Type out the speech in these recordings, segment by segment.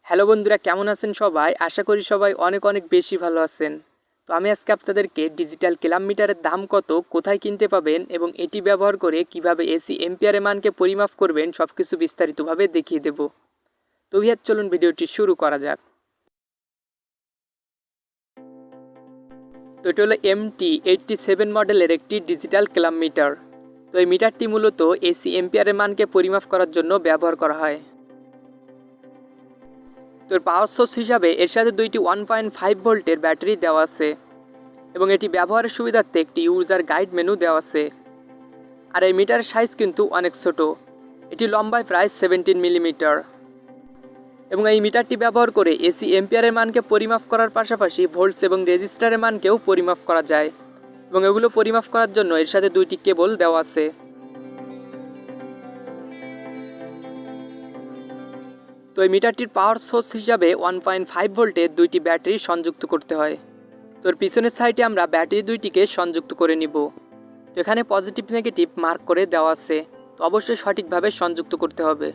Hello বন্ধুরা, কেমন আছেন সবাই? আশা করি সবাই অনেক অনেক বেশি ভালো আছেন। তো আমি আজকে আপনাদেরকে ডিজিটাল কিলোমিটারের দাম কত, কোথায় কিনতে পাবেন এবং এটি ব্যবহার করে কিভাবে এসি এম্পিয়ারের মানকে পরিমাপ করবেন সব কিছু বিস্তারিতভাবে দেখিয়ে দেব। তো চলুন ভিডিওটি শুরু করা যাক। তো এটি হলো MT87 মডেলের একটি ডিজিটাল কিলোমিটার। তো এই মিটারটি মূলত এসি এম্পিয়ারের মানকে পরিমাপ করার জন্য ব্যবহার করা হয়। তো পাওয়ার সোর্স হিসাবে এর সাথে দুইটি 1.5 ভোল্টের ব্যাটারি দেওয়া আছে এবং এটি ব্যবহারের সুবিধার্থে একটি ইউজার গাইড মেনু দেওয়া আছে। আর এই মিটারের সাইজ কিন্তু অনেক ছোট, এটি লম্বায় প্রায় 17 মিলিমিটার এবং এই মিটারটি ব্যবহার করে এসি এম্পিয়ারের মানকে পরিমাপ করার পাশাপাশি ভোল্টস এবং রেজিস্টারের মানকেও পরিমাপ করা যায় এবং এগুলো পরিমাপ করার জন্য এর সাথে দুইটি কেবল দেওয়া আছে। তো এই মিটারটির পাওয়ার সোর্স হিসাবে 1.5 ভোল্টের দুইটি ব্যাটারি সংযুক্ত করতে হয়। তোর পিছনের সাইডে আমরা ব্যাটারি দুইটিকে সংযুক্ত করে নিব। তো এখানে পজিটিভ নেগেটিভ মার্ক করে দেওয়া আছে, তো অবশ্যই সঠিকভাবে সংযুক্ত করতে হবে।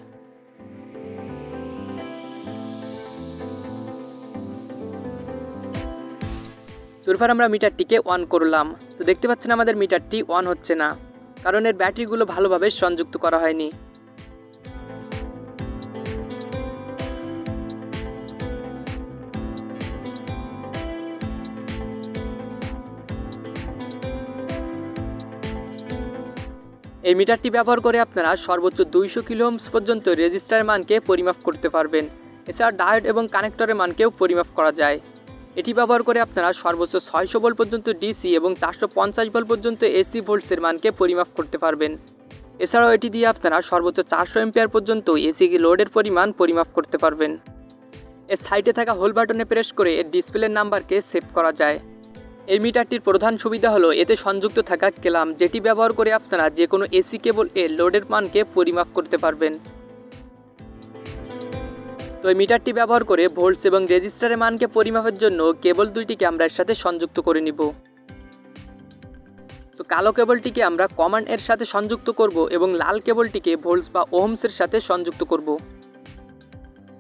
এরপর আমরা মিটারটিকে অন করলাম। তো দেখতে পাচ্ছেন আমাদের মিটারটি অন হচ্ছে না, কারণ এর ব্যাটারিগুলো ভালোভাবে সংযুক্ত করা হয়নি। এই মিটারটি ব্যবহার করে আপনারা সর্বোচ্চ 200 কিলো ওহমস পর্যন্ত রেজিস্টারের মানকে পরিমাপ করতে পারবেন। এছাড়া ডায়োড এবং কানেক্টরের মানকেও পরিমাপ করা যায়। এটি ব্যবহার করে আপনারা সর্বোচ্চ 600 ভোল্ট পর্যন্ত ডিসি এবং 450 ভোল্ট পর্যন্ত এসি ভোল্টসের মানকে পরিমাপ করতে পারবেন। এছাড়াও এটি দিয়ে আপনারা সর্বোচ্চ 400 এম্পিয়ার পর্যন্ত এসি লোডের পরিমাণ পরিমাপ করতে পারবেন। এর সাইডে থাকা হোল বাটনে প্রেস করে এর ডিসপ্লের নাম্বারকে সেভ করা যায়। এই মিটারটির প্রধান সুবিধা হলো এতে সংযুক্ত থাকা ক্লাম, যেটি ব্যবহার করে আপনারা যে কোনো এসি কেবল এর লোডের মানকে পরিমাপ করতে পারবেন। তো এই মিটারটি ব্যবহার করে ভোল্টস এবং রেজিস্টারের মানকে পরিমাপের জন্য কেবল দুইটিকে আমরা এর সাথে সংযুক্ত করে নিব। তো কালো কেবলটিকে আমরা কমান্ড এর সাথে সংযুক্ত করব এবং লাল কেবলটিকে ভোল্টস বা ওহমসের সাথে সংযুক্ত করব।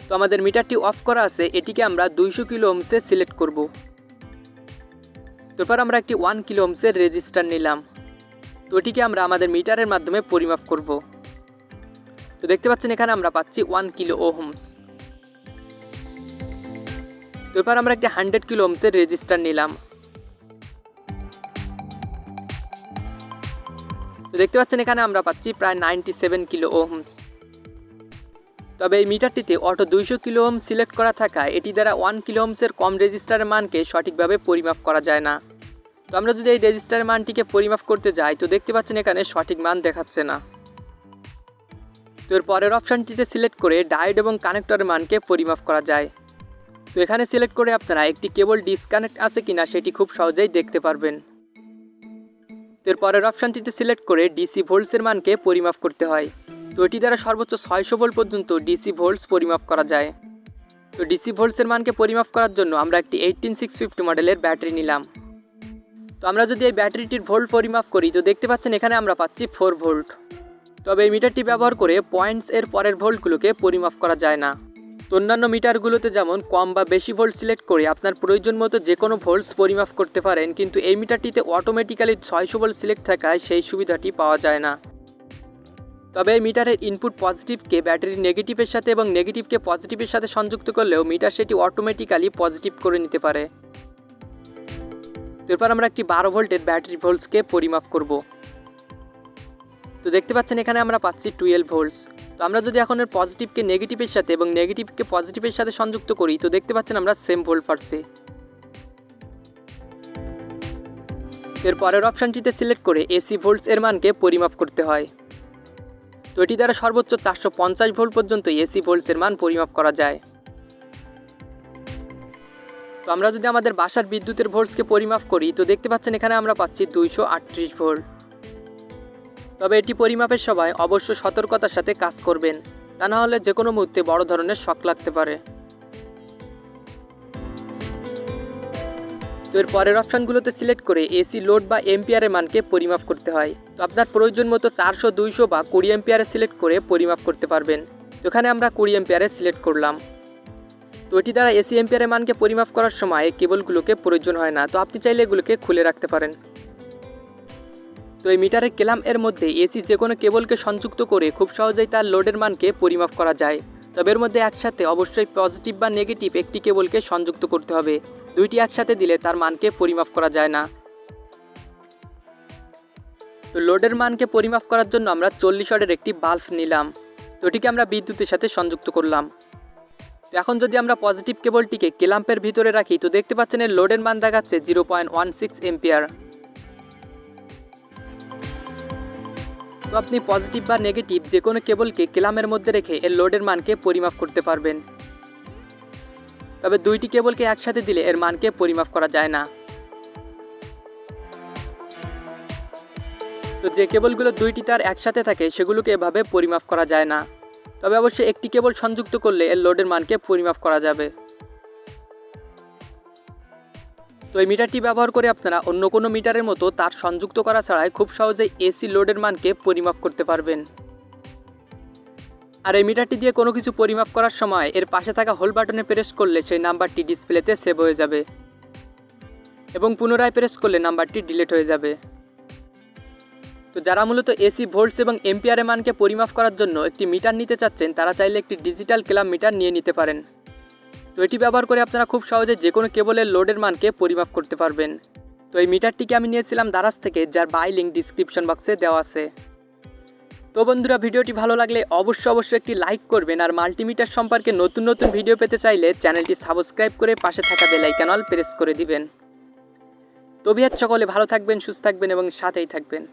তো আমাদের মিটারটি অফ করা আছে, এটিকে আমরা 200 কিলো ওহমসে সিলেক্ট করব। তারপর আমরা একটি 1 কিলো ওহমসের রেজিস্টার নিলাম। তো এটিকে আমরা আমাদের মিটারের মাধ্যমে পরিমাপ করব। তো দেখতে পাচ্ছেন এখানে আমরা পাচ্ছি 1 কিলো ওহমস। তারপর আমরা একটি 100 কিলো ওহমসের রেজিস্টার নিলাম। তো দেখতে পাচ্ছেন এখানে আমরা পাচ্ছি প্রায় 97 কিলো ওহমস। তবে এই মিটারটিতে অটো 200 কিলো ওহম সিলেক্ট করা থাকায় এটি দ্বারা 1 কিলো ওহমসের কম রেজিস্টারের মানকে সঠিকভাবে পরিমাপ করা যায় না। তো আমরা যদি এই রেজিস্টারের মানটিকে পরিমাপ করতে যাই, তো দেখতে পাচ্ছেন এখানে সঠিক মান দেখাচ্ছে না। তো এর পরের অপশানটিতে সিলেক্ট করে ডায়োড এবং কানেক্টরের মানকে পরিমাপ করা যায়। তো এখানে সিলেক্ট করে আপনারা একটি কেবল ডিসকানেক্ট আছে কিনা সেটি খুব সহজেই দেখতে পারবেন। তো এর পরের অপশানটিতে সিলেক্ট করে ডিসি ভোল্টসের মানকে পরিমাপ করতে হয়। তো এটি দ্বারা সর্বোচ্চ 600 ভোল্ট পর্যন্ত ডিসি ভোল্টস পরিমাপ করা যায়। তো ডিসি ভোল্টসের মানকে পরিমাপ করার জন্য আমরা একটি 18650 মডেলের ব্যাটারি নিলাম। তো আমরা যদি এই ব্যাটারিটির ভোল্ট পরিমাপ করি, তো দেখতে পাচ্ছেন এখানে আমরা পাচ্ছি 4 ভোল্ট। তবে এই মিটারটি ব্যবহার করে পয়েন্টস এর পরের ভোল্টগুলোকে পরিমাপ করা যায় না। তো অন্যান্য মিটারগুলোতে যেমন কম বা বেশি ভোল্ট সিলেক্ট করে আপনার প্রয়োজন মতো যে কোনো ভোল্টস পরিমাপ করতে পারেন, কিন্তু এই মিটারটিতে অটোমেটিক্যালি 600 ভোল্ট সিলেক্ট থাকায় সেই সুবিধাটি পাওয়া যায় না। তবে এই মিটারের ইনপুট পজিটিভকে ব্যাটারির নেগেটিভের সাথে এবং নেগেটিভকে পজিটিভের সাথে সংযুক্ত করলেও মিটার সেটি অটোমেটিক্যালি পজিটিভ করে নিতে পারে। এরপর আমরা একটি 12 ভোল্টের ব্যাটারি ভোল্টসকে পরিমাপ করব। তো দেখতে পাচ্ছেন এখানে আমরা পাচ্ছি 12 ভোল্টস। তো আমরা যদি এখন এর পজিটিভকে নেগেটিভের সাথে এবং নেগেটিভকে পজিটিভের সাথে সংযুক্ত করি, তো দেখতে পাচ্ছেন আমরা সেম ভোল্ট পাচ্ছি। এর পরের অপশানটিতে সিলেক্ট করে এসি ভোল্টস এর মানকে পরিমাপ করতে হয়। তো এটি দ্বারা সর্বোচ্চ 450 ভোল্ট পর্যন্ত এসি ভোল্টসের মান পরিমাপ করা যায়। তো আমরা যদি আমাদের বাসার বিদ্যুতের ভোল্টসকে পরিমাপ করি, তো দেখতে পাচ্ছেন এখানে আমরা পাচ্ছি 238 ভোল্ট। তবে এটি পরিমাপের সময় অবশ্য সতর্কতার সাথে কাজ করবেন, তা না হলে যে কোনো মুহূর্তে বড় ধরনের শক লাগতে পারে। তো এর পরের অপশানগুলোতে সিলেক্ট করে এসি লোড বা এম্পিয়ারের মানকে পরিমাপ করতে হয়। তো আপনার প্রয়োজন মতো 400, 200 বা 20 এম্পিয়ারে সিলেক্ট করে পরিমাপ করতে পারবেন। তো এখানে আমরা 20 এম্পিয়ারে সিলেক্ট করলাম। তো এটি দ্বারা এসি এম্পিয়ারের মানকে পরিমাপ করার সময় এই কেবলগুলোকে প্রয়োজন হয় না, তো আপনি চাইলে এগুলোকে খুলে রাখতে পারেন। তো এই মিটারের ক্ল্যাম্প এর মধ্যে এসি যে কোনো কেবলকে সংযুক্ত করে খুব সহজেই তার লোডের মানকে পরিমাপ করা যায়। তবে এর মধ্যে একসাথে অবশ্যই পজিটিভ বা নেগেটিভ একটি কেবলকে সংযুক্ত করতে হবে, দুইটি একসাথে দিলে তার মানকে পরিমাপ করা যায় না। তো লোডের মানকে পরিমাপ করার জন্য আমরা 40 ওয়াটের একটি বাল্ব নিলাম, তো এটিকে আমরা বিদ্যুতের সাথে সংযুক্ত করলাম। তো এখন যদি আমরা পজিটিভ কেবলটিকে ক্ল্যাম্পের ভিতরে রাখি, তো দেখতে পাচ্ছেন এর লোডের মান দেখাচ্ছে 0.16 এম্পিয়ার। তো আপনি পজিটিভ বা নেগেটিভ যে কোনো কেবলকে ক্ল্যাম্পের মধ্যে রেখে এর লোডের মানকে পরিমাপ করতে পারবেন। তবে দুইটি কেবলকে একসাথে দিলে এর মানকে পরিমাপ করা যায় না। তো যে কেবলগুলো দুইটি তার একসাথে থাকে সেগুলোকে এভাবে পরিমাপ করা যায় না, তবে অবশ্যই একটি কেবল সংযুক্ত করলে এর লোডের মানকে পরিমাপ করা যাবে। তো এই মিটারটি ব্যবহার করে আপনারা অন্য কোনো মিটারের মতো তার সংযুক্ত করা ছাড়াই খুব সহজেই এসি লোডের মানকে পরিমাপ করতে পারবেন। আর এই মিটারটি দিয়ে কোনো কিছু পরিমাপ করার সময় এর পাশে থাকা হোল বাটনে প্রেস করলে সেই নাম্বারটি ডিসপ্লেতে সেভ হয়ে যাবে এবং পুনরায় প্রেস করলে নাম্বারটি ডিলিট হয়ে যাবে। তো যারা মূলত এসি ভোল্টস এবং এম্পিয়ারের মানকে পরিমাপ করার জন্য একটি মিটার নিতে চাচ্ছেন, তারা চাইলে একটি ডিজিটাল ক্ল্যাম্প মিটার নিয়ে নিতে পারেন। তো এটি ব্যবহার করে আপনারা খুব সহজে যে কোনো কেবলের লোডের মানকে পরিমাপ করতে পারবেন। তো এই মিটারটিকে আমি নিয়েছিলাম দারাজ থেকে, যার বাই লিঙ্ক ডিসক্রিপশন বক্সে দেওয়া আছে। তো বন্ধুরা, ভিডিওটি ভালো লাগলে অবশ্যই একটি লাইক করবেন, আর মাল্টিমিটার সম্পর্কে নতুন নতুন ভিডিও পেতে চাইলে চ্যানেলটি সাবস্ক্রাইব করে পাশে থাকা বেল আইকন অল প্রেস করে দিবেন। তো ভিউয়ার্স, সকলে ভালো থাকবেন, সুস্থ থাকবেন এবং সাথেই থাকবেন।